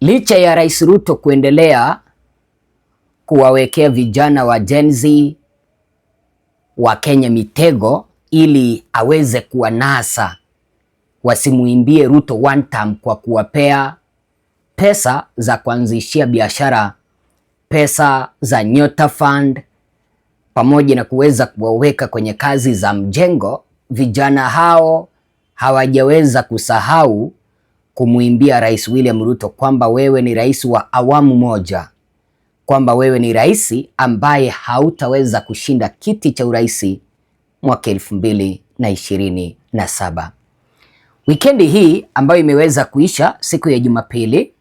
Licha ya Rais Ruto kuendelea kuwawekea vijana wa Gen Z wa Kenya mitego ili aweze kuwanasa wasimuimbie Ruto one term kwa kuwapea pesa za kuanzishia biashara, pesa za Nyota Fund, pamoja na kuweza kuwaweka kwenye kazi za mjengo, vijana hao hawajaweza kusahau kumuimbia Rais William Ruto kwamba wewe ni rais wa awamu moja, kwamba wewe ni rais ambaye hautaweza kushinda kiti cha urais mwaka 2027. Wikendi hii ambayo imeweza kuisha siku ya Jumapili,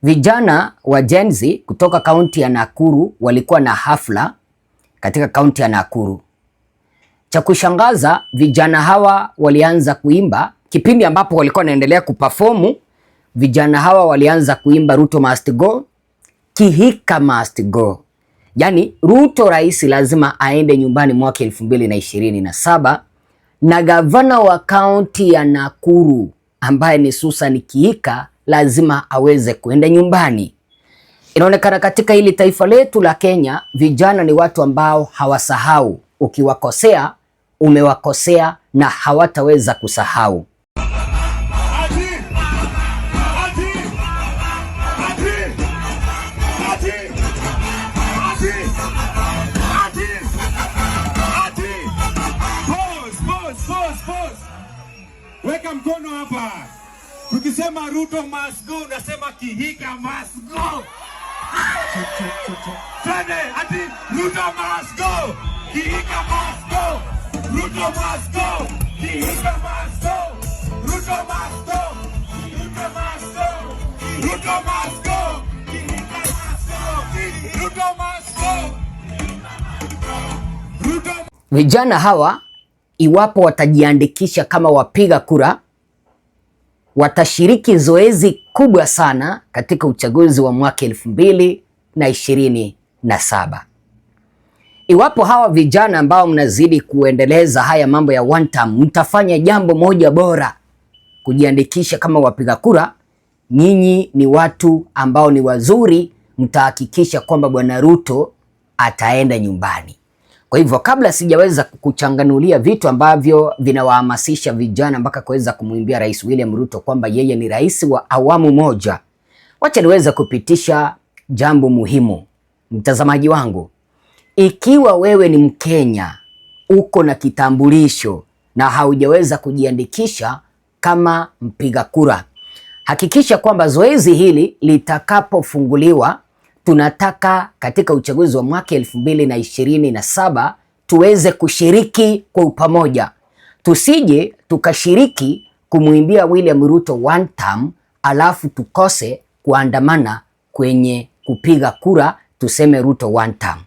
vijana wa Gen Z kutoka kaunti ya Nakuru walikuwa na hafla katika kaunti ya Nakuru. Cha kushangaza, vijana hawa walianza kuimba kipindi ambapo walikuwa wanaendelea kuperformu. Vijana hawa walianza kuimba Ruto must go, Kihika must go. Yaani Ruto rais lazima aende nyumbani mwaka 2027 na gavana wa kaunti ya Nakuru ambaye ni Susan Kihika lazima aweze kuenda nyumbani. Inaonekana katika hili taifa letu la Kenya, vijana ni watu ambao hawasahau. Ukiwakosea, umewakosea na hawataweza kusahau. Weka mkono hapa. Tukisema Ruto must go, unasema Kihika must go. Twende, ati Ruto must go, Kihika must go. Ruto must go, Kihika must go. Ruto must go, Kihika must go. Ruto must go, Kihika must go. Ruto must go. Ruto. Vijana hawa iwapo watajiandikisha kama wapiga kura, watashiriki zoezi kubwa sana katika uchaguzi wa mwaka 2027. Iwapo hawa vijana ambao mnazidi kuendeleza haya mambo ya one term mtafanya jambo moja bora, kujiandikisha kama wapiga kura, nyinyi ni watu ambao ni wazuri, mtahakikisha kwamba Bwana Ruto ataenda nyumbani. Kwa hivyo kabla sijaweza kuchanganulia vitu ambavyo vinawahamasisha vijana mpaka kuweza kumwimbia Rais William Ruto kwamba yeye ni rais wa awamu moja, wacha niweze kupitisha jambo muhimu. Mtazamaji wangu, ikiwa wewe ni Mkenya, uko na kitambulisho na haujaweza kujiandikisha kama mpiga kura, hakikisha kwamba zoezi hili litakapofunguliwa, tunataka katika uchaguzi wa mwaka 2027 tuweze kushiriki kwa pamoja. Tusije tukashiriki kumwimbia William Ruto one term alafu tukose kuandamana kwenye kupiga kura tuseme Ruto one term.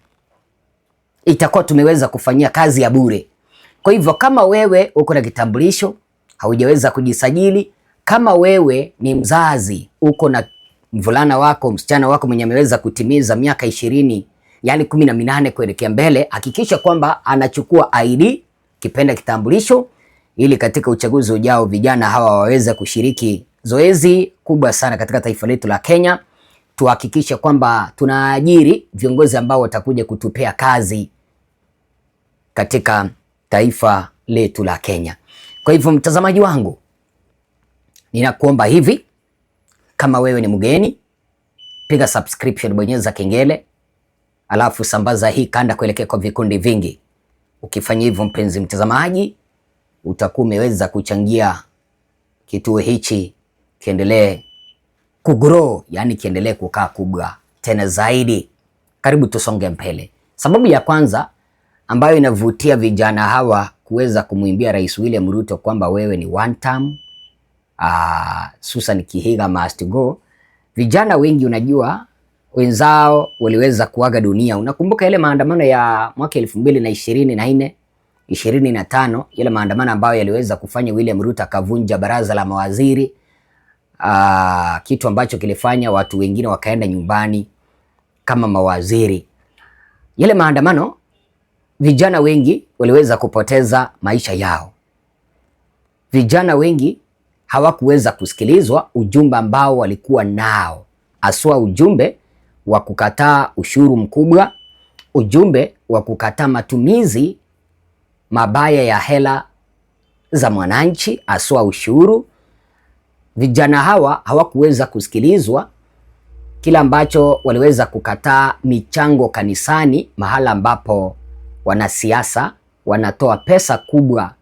Itakuwa tumeweza kufanyia kazi ya bure. Kwa hivyo kama wewe uko na kitambulisho, haujaweza kujisajili, kama wewe ni mzazi, uko na mvulana wako, msichana wako mwenye ameweza kutimiza miaka 20, yani 18 kuelekea mbele, hakikisha kwamba anachukua ID, kipenda kitambulisho, ili katika uchaguzi ujao vijana hawa waweze kushiriki zoezi kubwa sana katika taifa letu la Kenya. Tuhakikisha kwamba tunaajiri viongozi ambao watakuja kutupea kazi katika taifa letu la Kenya. Kwa hivyo mtazamaji wangu, ninakuomba hivi, kama wewe ni mgeni, piga subscription, bonyeza kengele, alafu sambaza hii kanda kuelekea kwa vikundi vingi. Ukifanya hivyo, mpenzi mtazamaji, utakuwa umeweza kuchangia kituo hichi kiendelee kugrow, yani kiendelee kukaa kubwa tena zaidi. Karibu tusonge mbele. Sababu ya kwanza ambayo inavutia vijana hawa kuweza kumwimbia Rais William Ruto kwamba wewe ni one term, Susan Kihika must go. Vijana wengi unajua wenzao waliweza kuaga dunia. Unakumbuka yale maandamano ya mwaka 2024, 25, yale maandamano ambayo yaliweza kufanya William Ruto akavunja baraza la mawaziri, kitu ambacho kilifanya watu wengine wakaenda nyumbani kama mawaziri. Yale maandamano vijana wengi waliweza kupoteza maisha yao. Vijana wengi hawakuweza kusikilizwa ujumbe ambao walikuwa nao, haswa ujumbe wa kukataa ushuru mkubwa, ujumbe wa kukataa matumizi mabaya ya hela za mwananchi, haswa ushuru. Vijana hawa hawakuweza kusikilizwa. Kila ambacho waliweza kukataa michango kanisani, mahala ambapo wanasiasa wanatoa pesa kubwa,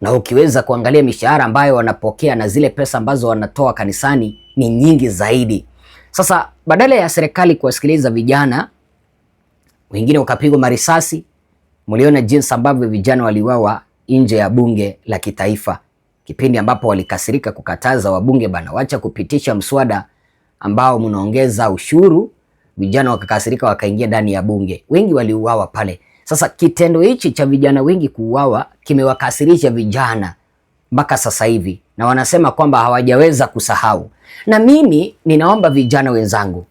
na ukiweza kuangalia mishahara ambayo wanapokea na zile pesa ambazo wanatoa kanisani ni nyingi zaidi. Sasa badala ya serikali kuwasikiliza vijana, wengine wakapigwa marisasi. Mliona jinsi ambavyo vijana waliuawa nje ya bunge la kitaifa, kipindi ambapo walikasirika kukataza wabunge bana, wacha kupitisha mswada ambao mnaongeza ushuru. Vijana wakakasirika, wakaingia ndani ya bunge, wengi waliuawa pale. Sasa kitendo hichi cha vijana wengi kuuawa kimewakasirisha vijana mpaka sasa hivi, na wanasema kwamba hawajaweza kusahau. Na mimi ninaomba vijana wenzangu,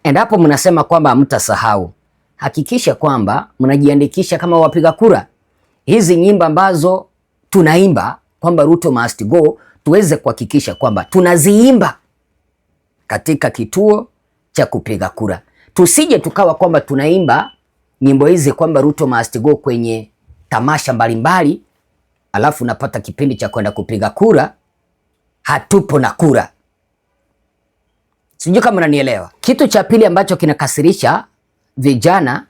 endapo mnasema kwamba hamtasahau, hakikisha kwamba mnajiandikisha kama wapiga kura. Hizi nyimbo ambazo tunaimba kwamba Ruto must go, tuweze kuhakikisha kwamba tunaziimba katika kituo cha kupiga kura. Tusije tukawa kwamba tunaimba nyimbo hizi kwamba Ruto must go kwenye tamasha mbalimbali, alafu napata kipindi cha kwenda kupiga kura hatupo na kura. Sijui kama unanielewa. Kitu cha pili ambacho kinakasirisha vijana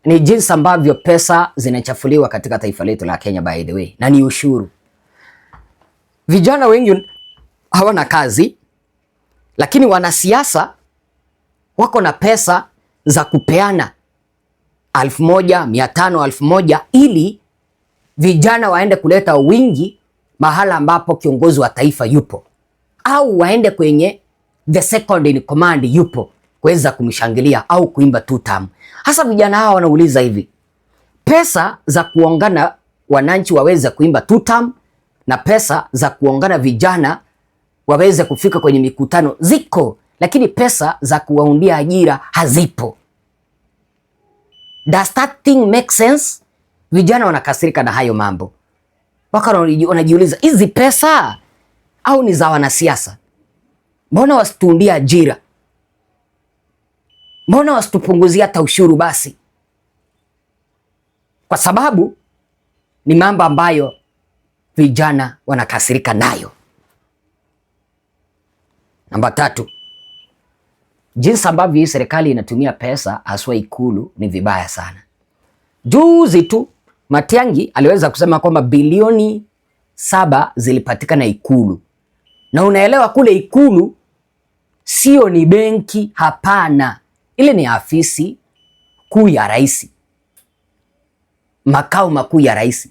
ni jinsi ambavyo pesa zinachafuliwa katika taifa letu la Kenya, by the way, na ni ushuru. Vijana wengi hawana kazi, lakini wanasiasa wako na pesa za kupeana 1,000, 500, 1,000 ili vijana waende kuleta wingi mahala ambapo kiongozi wa taifa yupo, au waende kwenye the second in command yupo kuweza kumshangilia au kuimba tutam. Hasa vijana hawa wanauliza hivi, pesa za kuongana wananchi waweze kuimba tutam na pesa za kuongana vijana waweze kufika kwenye mikutano ziko, lakini pesa za kuwaundia ajira hazipo. Does that thing make sense? Vijana wanakasirika na hayo mambo, waka wanajiuliza, hizi pesa au ni za wanasiasa? Mbona wasituundia ajira? Mbona wasitupunguzia hata ushuru basi? Kwa sababu ni mambo ambayo vijana wanakasirika nayo. Namba 3, jinsi ambavyo hii serikali inatumia pesa haswa Ikulu ni vibaya sana. Juzi tu Matiang'i aliweza kusema kwamba bilioni 7 zilipatikana Ikulu. Na unaelewa kule Ikulu sio ni benki, hapana. Ile ni afisi kuu ya rais, makao makuu ya rais.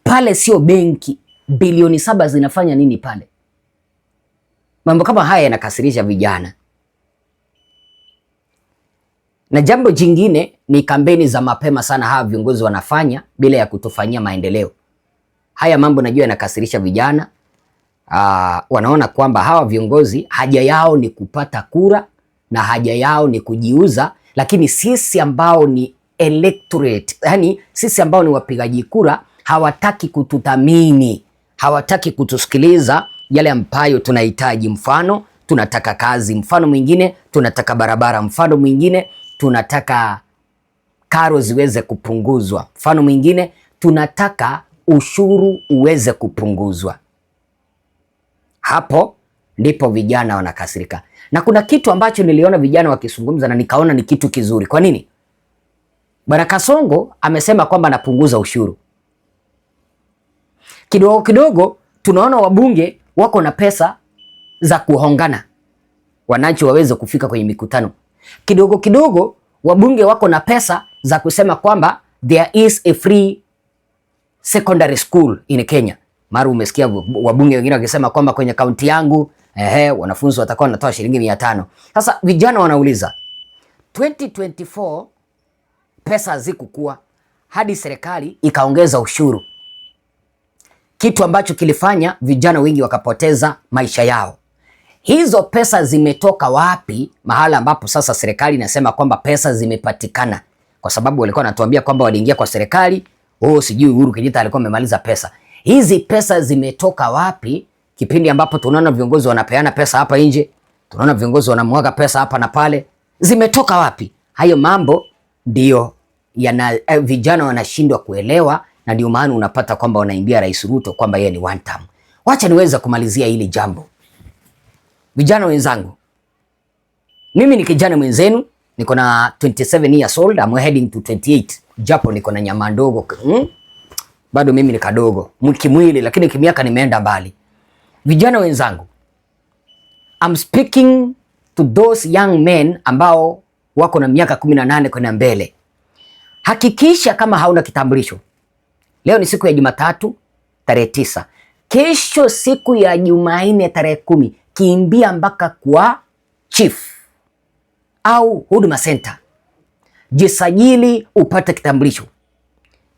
Pale sio benki. Bilioni 7 zinafanya nini pale? Mambo kama haya yanakasirisha vijana. Na jambo jingine ni kampeni za mapema sana hawa viongozi wanafanya bila ya kutofanyia maendeleo. Haya mambo najua yanakasirisha vijana. Wanaona kwamba hawa viongozi haja yao ni kupata kura na haja yao ni kujiuza, lakini sisi ambao ni electorate, yani sisi ambao ni wapigaji kura, hawataki kututhamini, hawataki kutusikiliza yale ambayo tunahitaji. Mfano, tunataka kazi. Mfano mwingine, tunataka barabara. Mfano mwingine, tunataka karo ziweze kupunguzwa. Mfano mwingine, tunataka ushuru uweze kupunguzwa. Hapo ndipo vijana wanakasirika. Na kuna kitu ambacho niliona vijana wakizungumza na nikaona ni kitu kizuri. Kwa nini? Bwana Kasongo amesema kwamba anapunguza ushuru. Kidogo kidogo tunaona wabunge wako na pesa za kuhongana wananchi waweze kufika kwenye mikutano. Kidogo kidogo wabunge wako na pesa za kusema kwamba there is a free secondary school in Kenya. Mara umesikia wabunge wengine wakisema kwamba kwenye kaunti yangu wanafunzi watakuwa wanatoa shilingi 500. Sasa vijana wanauliza, 2024 pesa hazikukua hadi serikali ikaongeza ushuru, kitu ambacho kilifanya vijana wengi wakapoteza maisha yao. Hizo pesa zimetoka wapi? Mahala ambapo sasa serikali inasema kwamba pesa zimepatikana, kwa sababu walikuwa wanatuambia kwamba waliingia kwa serikali, sijui Uhuru Kenyatta alikuwa amemaliza pesa. Hizi pesa zimetoka wapi? Kipindi ambapo tunaona viongozi wanapeana pesa hapa nje, tunaona viongozi wanamwaga pesa hapa na pale, zimetoka wapi? Hayo mambo ndio vijana wanashindwa kuelewa, na ndio maana unapata kwamba wanaimbia Rais Ruto kwamba yeye ni one term. Wacha niweze kumalizia hili jambo. Vijana wenzangu, mimi ni kijana mwenzenu, niko na 27 years old, I'm heading to 28, japo niko na nyama ndogo. Bado mimi ni kadogo kimwili, lakini kimiaka nimeenda mbali. Vijana wenzangu, I'm speaking to those young men ambao wako na miaka 18 kwenda mbele. Hakikisha kama hauna kitambulisho. Leo ni siku ya Jumatatu tarehe 9. Kesho siku ya Jumanne tarehe 10, kimbia mpaka kwa chief au Huduma Center. Jisajili upate kitambulisho.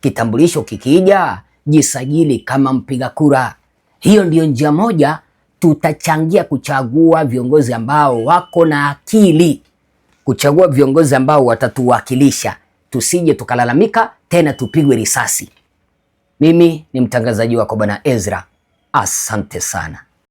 Kitambulisho kikija, jisajili kama mpiga kura. Hiyo ndiyo njia moja tutachangia kuchagua viongozi ambao wako na akili, kuchagua viongozi ambao watatuwakilisha, tusije tukalalamika tena tupigwe risasi. Mimi ni mtangazaji wako Bwana Ezra. Asante sana.